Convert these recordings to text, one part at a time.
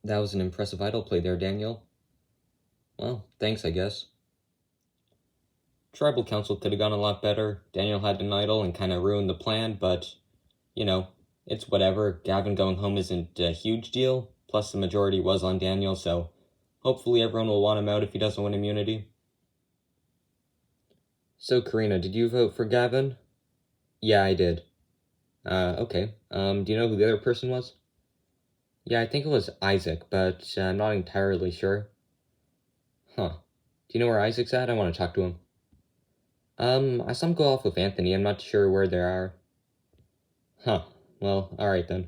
That was an impressive idol play there, Daniel. Well, thanks, I guess. Tribal Council could have gone a lot better. Daniel had an idol and kind of ruined the plan, but, you know, it's whatever. Gavin going home isn't a huge deal. Plus, the majority was on Daniel, so hopefully everyone will want him out if he doesn't win immunity. So, Karina, did you vote for Gavin? Yeah, I did. Okay. Do you know who the other person was? Yeah, I think it was Isaac, but I'm not entirely sure. Huh. Do you know where Isaac's at? I want to talk to him. I saw him go off with Anthony. I'm not sure where they are. Huh. Well, alright then.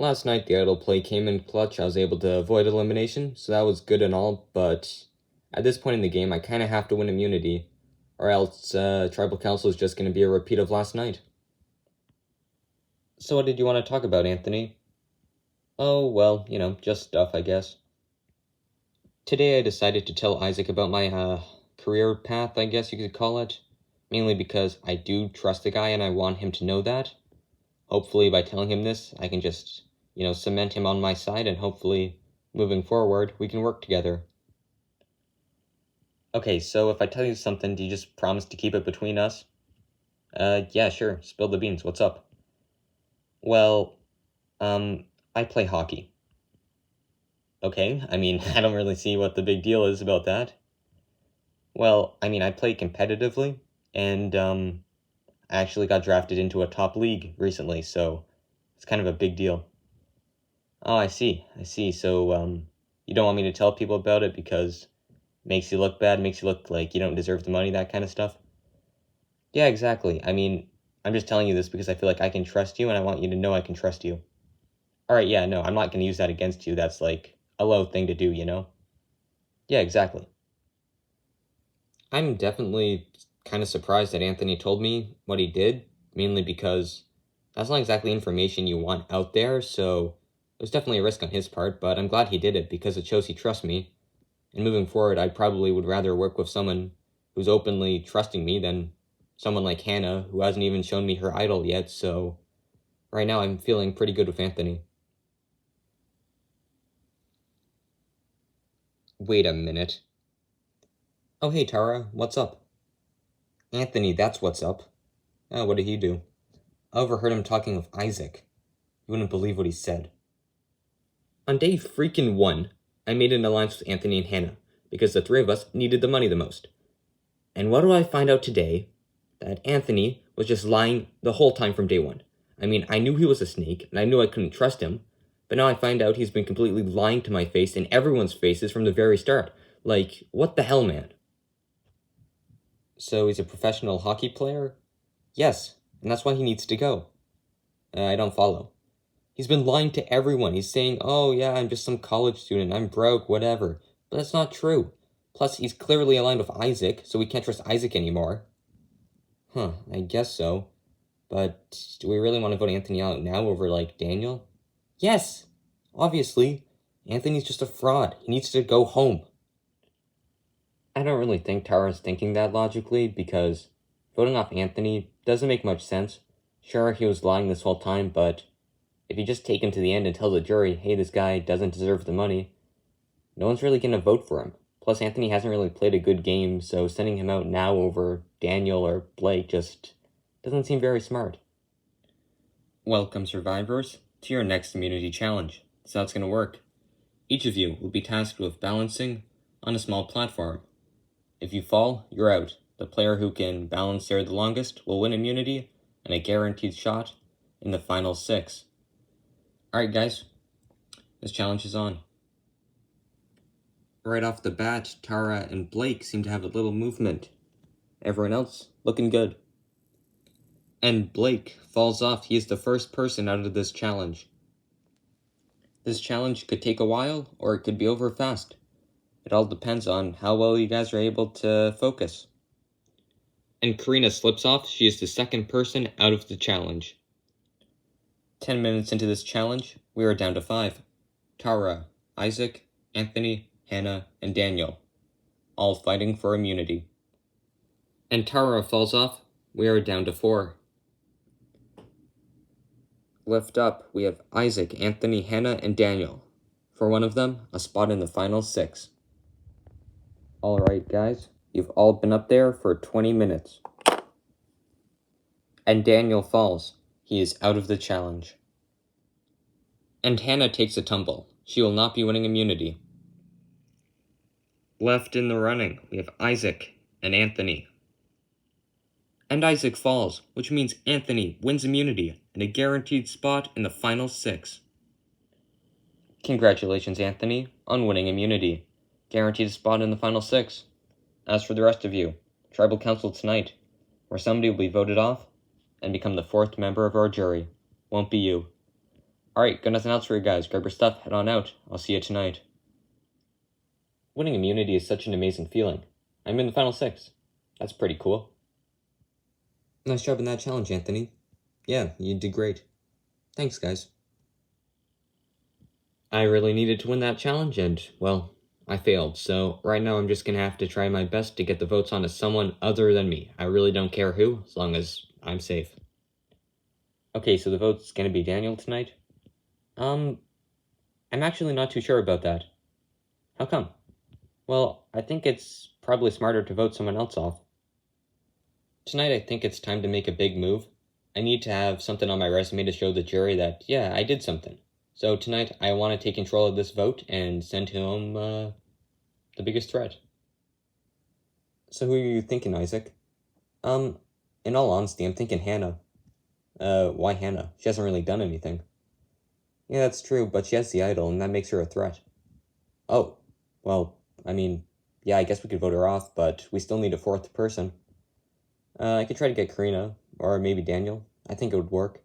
Last night, the idol play came in clutch. I was able to avoid elimination, so that was good and all, but at this point in the game, I kind of have to win immunity, or else Tribal Council is just going to be a repeat of last night. So what did you want to talk about, Anthony? Oh, well, just stuff, I guess. Today I decided to tell Isaac about my career path, I guess you could call it, mainly because I do trust the guy and I want him to know that. Hopefully by telling him this, I can just, cement him on my side, and hopefully, moving forward, we can work together. Okay, so if I tell you something, do you just promise to keep it between us? Yeah, sure. Spill the beans. What's up? Well, I play hockey. Okay, I mean, I don't really see what the big deal is about that. Well, I mean, I play competitively, and, I actually got drafted into a top league recently, so it's kind of a big deal. Oh, I see. So, you don't want me to tell people about it because it makes you look bad, makes you look like you don't deserve the money, that kind of stuff? Yeah, exactly. I mean, I'm just telling you this because I feel like I can trust you and I want you to know I can trust you. Alright, yeah, no, I'm not going to use that against you. That's like a low thing to do, Yeah, exactly. I'm definitely kind of surprised that Anthony told me what he did, mainly because that's not exactly information you want out there, so it was definitely a risk on his part, but I'm glad he did it because it shows he trusts me. And moving forward, I probably would rather work with someone who's openly trusting me than someone like Hannah, who hasn't even shown me her idol yet, so right now I'm feeling pretty good with Anthony. Wait a minute. Oh, hey, Tara, what's up? Anthony, that's what's up. Oh, what did he do? I overheard him talking with Isaac. You wouldn't believe what he said. On day freaking 1, I made an alliance with Anthony and Hannah because the three of us needed the money the most. And what do I find out today? That Anthony was just lying the whole time from day 1. I mean, I knew he was a snake, and I knew I couldn't trust him, but now I find out he's been completely lying to my face and everyone's faces from the very start. Like, what the hell, man? So he's a professional hockey player? Yes, and that's why he needs to go. I don't follow. He's been lying to everyone. He's saying, oh yeah, I'm just some college student, I'm broke, whatever. But that's not true. Plus, he's clearly aligned with Isaac, so we can't trust Isaac anymore. Huh, I guess so. But do we really want to vote Anthony out now over, Daniel? Yes! Obviously. Anthony's just a fraud. He needs to go home. I don't really think Tara's thinking that logically, because voting off Anthony doesn't make much sense. Sure, he was lying this whole time, but if you just take him to the end and tell the jury, hey, this guy doesn't deserve the money, no one's really going to vote for him. Plus, Anthony hasn't really played a good game, so sending him out now over Daniel or Blake just doesn't seem very smart. Welcome, survivors, to your next immunity challenge. That's how it's going to work. Each of you will be tasked with balancing on a small platform. If you fall, you're out. The player who can balance there the longest will win immunity and a guaranteed shot in the final 6. Alright guys, this challenge is on. Right off the bat, Tara and Blake seem to have a little movement. Everyone else looking good. And Blake falls off. He is the first person out of this challenge. This challenge could take a while, or it could be over fast. It all depends on how well you guys are able to focus. And Karina slips off. She is the second person out of the challenge. 10 minutes into this challenge, we are down to 5. Tara, Isaac, Anthony, Hannah, and Daniel, all fighting for immunity. And Tara falls off. We are down to 4. Left up, we have Isaac, Anthony, Hannah, and Daniel. For one of them, a spot in the final 6. Alright, guys, you've all been up there for 20 minutes. And Daniel falls. He is out of the challenge. And Hannah takes a tumble. She will not be winning immunity. Left in the running, we have Isaac and Anthony. And Isaac falls, which means Anthony wins immunity and a guaranteed spot in the final 6. Congratulations, Anthony, on winning immunity. Guaranteed a spot in the final 6. As for the rest of you, Tribal Council tonight, where somebody will be voted off and become the 4th member of our jury. Won't be you. Alright, got nothing else for you guys. Grab your stuff, head on out. I'll see you tonight. Winning immunity is such an amazing feeling. I'm in the final 6. That's pretty cool. Nice job in that challenge, Anthony. Yeah, you did great. Thanks, guys. I really needed to win that challenge and, well, I failed. So right now I'm just gonna have to try my best to get the votes onto someone other than me. I really don't care who, as long as I'm safe. Okay, so the vote's gonna be Daniel tonight? I'm actually not too sure about that. How come? Well, I think it's probably smarter to vote someone else off. Tonight I think it's time to make a big move. I need to have something on my resume to show the jury that, yeah, I did something. So tonight I want to take control of this vote and send home the biggest threat. So who are you thinking, Isaac? In all honesty, I'm thinking Hannah. Why Hannah? She hasn't really done anything. Yeah, that's true, but she has the idol, and that makes her a threat. Oh, well, I mean, yeah, I guess we could vote her off, but we still need a 4th person. I could try to get Karina, or maybe Daniel. I think it would work.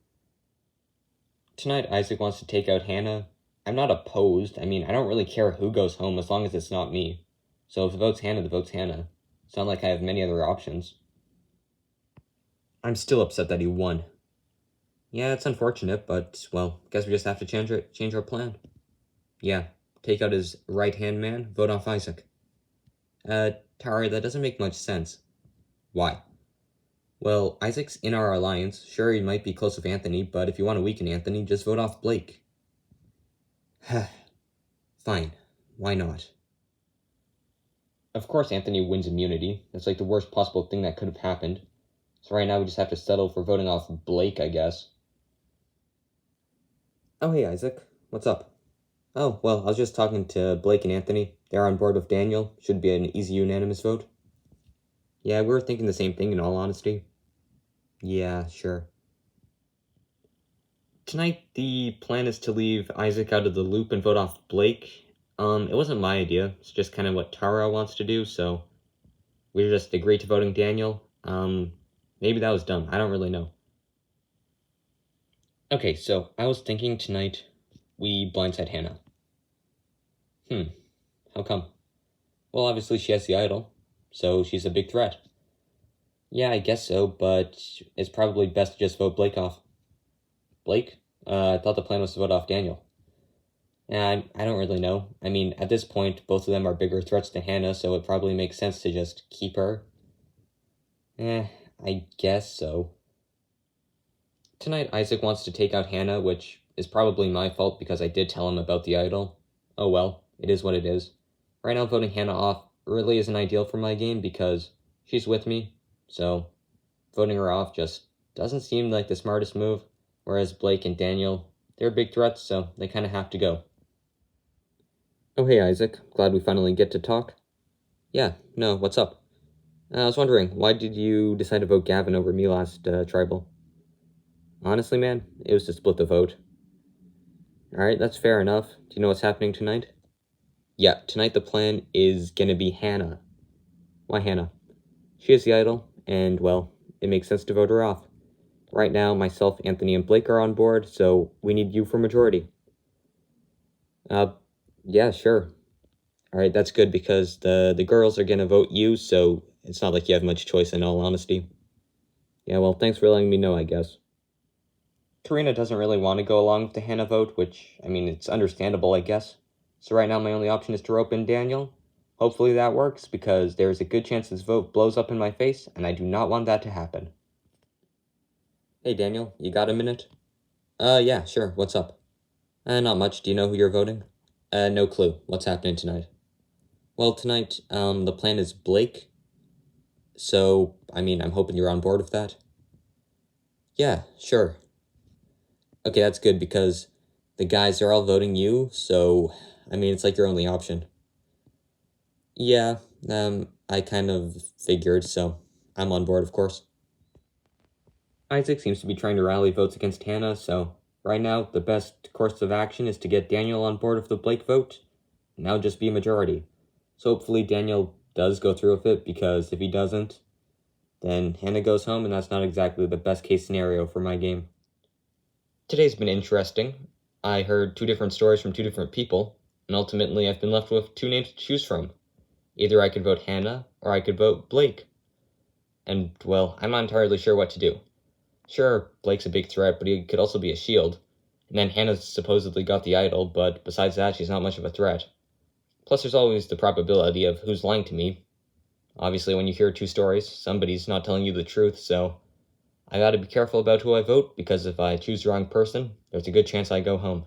Tonight, Isaac wants to take out Hannah. I'm not opposed. I mean, I don't really care who goes home as long as it's not me. So if the vote's Hannah, the vote's Hannah. It's not like I have many other options. I'm still upset that he won. Yeah, it's unfortunate, but, well, guess we just have to change our plan. Yeah, take out his right-hand man, vote off Isaac. Tari, that doesn't make much sense. Why? Well, Isaac's in our alliance. Sure, he might be close with Anthony, but if you want to weaken Anthony, just vote off Blake. Fine. Why not? Of course Anthony wins immunity. That's like the worst possible thing that could have happened. So right now we just have to settle for voting off Blake, I guess. Oh, hey, Isaac. What's up? Oh, well, I was just talking to Blake and Anthony. They're on board with Daniel. Should be an easy unanimous vote. Yeah, we were thinking the same thing, in all honesty. Yeah, sure. Tonight, the plan is to leave Isaac out of the loop and vote off Blake. It wasn't my idea. It's just kind of what Tara wants to do, so we just agreed to voting Daniel. Maybe that was dumb. I don't really know. Okay, so I was thinking tonight we blindside Hannah. How come? Well, obviously she has the idol, so she's a big threat. Yeah, I guess so, but it's probably best to just vote Blake off. Blake? I thought the plan was to vote off Daniel. Yeah, I don't really know. I mean, at this point, both of them are bigger threats to Hannah, so it probably makes sense to just keep her. I guess so. Tonight, Isaac wants to take out Hannah, which is probably my fault because I did tell him about the idol. Oh well, it is what it is. Right now, voting Hannah off really isn't ideal for my game because she's with me, so voting her off just doesn't seem like the smartest move, whereas Blake and Daniel, they're big threats, so they kind of have to go. Oh hey Isaac, glad we finally get to talk. Yeah, no, what's up? I was wondering, why did you decide to vote Gavin over me last Tribal? Honestly, man, it was to split the vote. Alright, that's fair enough. Do you know what's happening tonight? Yeah, tonight the plan is gonna be Hannah. Why Hannah? She has the idol, and, well, it makes sense to vote her off. Right now, myself, Anthony, and Blake are on board, so we need you for majority. Yeah, sure. Alright, that's good because the girls are gonna vote you, so it's not like you have much choice in all honesty. Yeah, well, thanks for letting me know, I guess. Karina doesn't really want to go along with the Hannah vote, which, I mean, it's understandable, I guess. So right now my only option is to rope in Daniel. Hopefully that works, because there is a good chance this vote blows up in my face, and I do not want that to happen. Hey Daniel, you got a minute? Yeah, sure. What's up? Not much. Do you know who you're voting? No clue. What's happening tonight? Well, tonight, the plan is Blake. So, I'm hoping you're on board with that. Yeah, sure. Okay, that's good because the guys are all voting you, so, it's like your only option. Yeah, I kind of figured, so I'm on board, of course. Isaac seems to be trying to rally votes against Hannah, so right now, the best course of action is to get Daniel on board with the Blake vote, and now just be a majority. So hopefully Daniel does go through with it, because if he doesn't, then Hannah goes home, and that's not exactly the best case scenario for my game. Today's been interesting. I heard two different stories from two different people, and ultimately I've been left with two names to choose from. Either I could vote Hannah, or I could vote Blake. And, well, I'm not entirely sure what to do. Sure, Blake's a big threat, but he could also be a shield. And then Hannah's supposedly got the idol, but besides that, she's not much of a threat. Plus, there's always the probability of who's lying to me. Obviously, when you hear two stories, somebody's not telling you the truth, so I gotta be careful about who I vote, because if I choose the wrong person, there's a good chance I go home.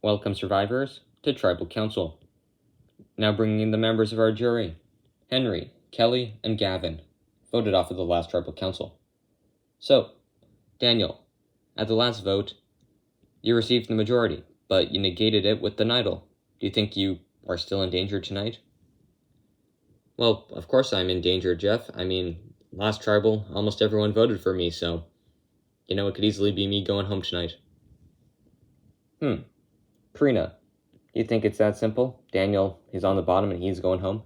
Welcome, survivors, to Tribal Council. Now bringing in the members of our jury. Henry, Kelly, and Gavin, voted off of the last Tribal Council. So, Daniel, at the last vote, you received the majority, but you negated it with the idol. Do you think you are still in danger tonight? Well, of course I'm in danger, Jeff. Last tribal, almost everyone voted for me, so, it could easily be me going home tonight. Karina, do you think it's that simple? Daniel, he's on the bottom and he's going home?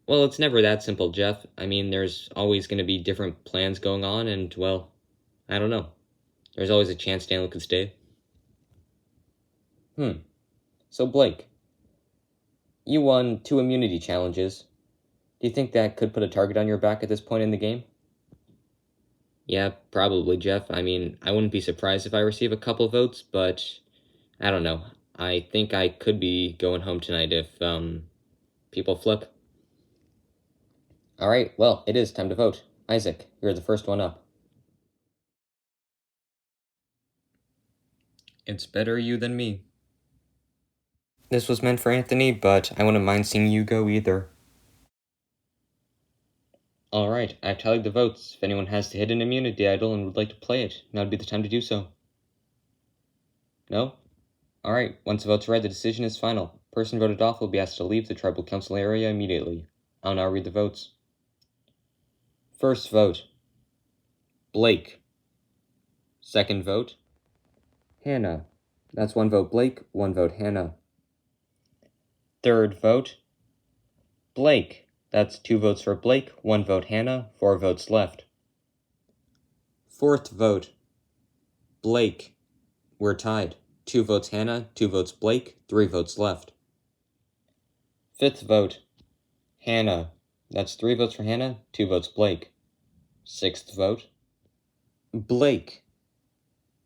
Well, it's never that simple, Jeff. There's always going to be different plans going on, and, well, I don't know. There's always a chance Daniel could stay. So, Blake, you won 2 immunity challenges. Do you think that could put a target on your back at this point in the game? Yeah, probably, Jeff. I wouldn't be surprised if I receive a couple votes, but I don't know. I think I could be going home tonight if, people flip. Alright, well, it is time to vote. Isaac, you're the first one up. It's better you than me. This was meant for Anthony, but I wouldn't mind seeing you go either. Alright, I've tallied the votes. If anyone has the hidden immunity idol and would like to play it, now would be the time to do so. No? Alright, once the votes are read, the decision is final. Person voted off will be asked to leave the tribal council area immediately. I'll now read the votes. First vote, Blake. Second vote, Hannah. That's 1 vote Blake, 1 vote Hannah. Third vote, Blake. That's 2 votes for Blake, 1 vote Hannah, 4 votes left. Fourth vote, Blake. We're tied. 2 votes Hannah, 2 votes Blake, 3 votes left. Fifth vote, Hannah. That's 3 votes for Hannah, 2 votes Blake. Sixth vote, Blake.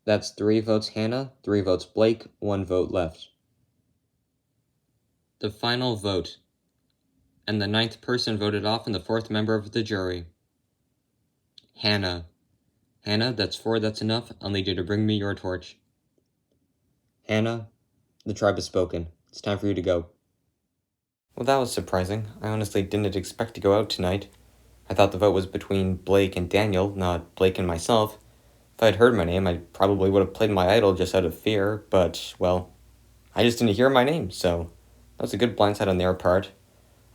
That's 3 votes Hannah, 3 votes Blake, 1 vote left. The final vote, and the 9th person voted off and the 4th member of the jury. Hannah. Hannah, that's 4, that's enough. I'll need you to bring me your torch. Hannah, the tribe has spoken. It's time for you to go. Well, that was surprising. I honestly didn't expect to go out tonight. I thought the vote was between Blake and Daniel, not Blake and myself. If I'd heard my name, I probably would have played my idol just out of fear, but, well, I just didn't hear my name, so that was a good blindside on their part,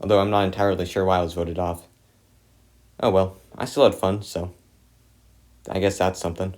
although I'm not entirely sure why I was voted off. Oh well, I still had fun, so I guess that's something.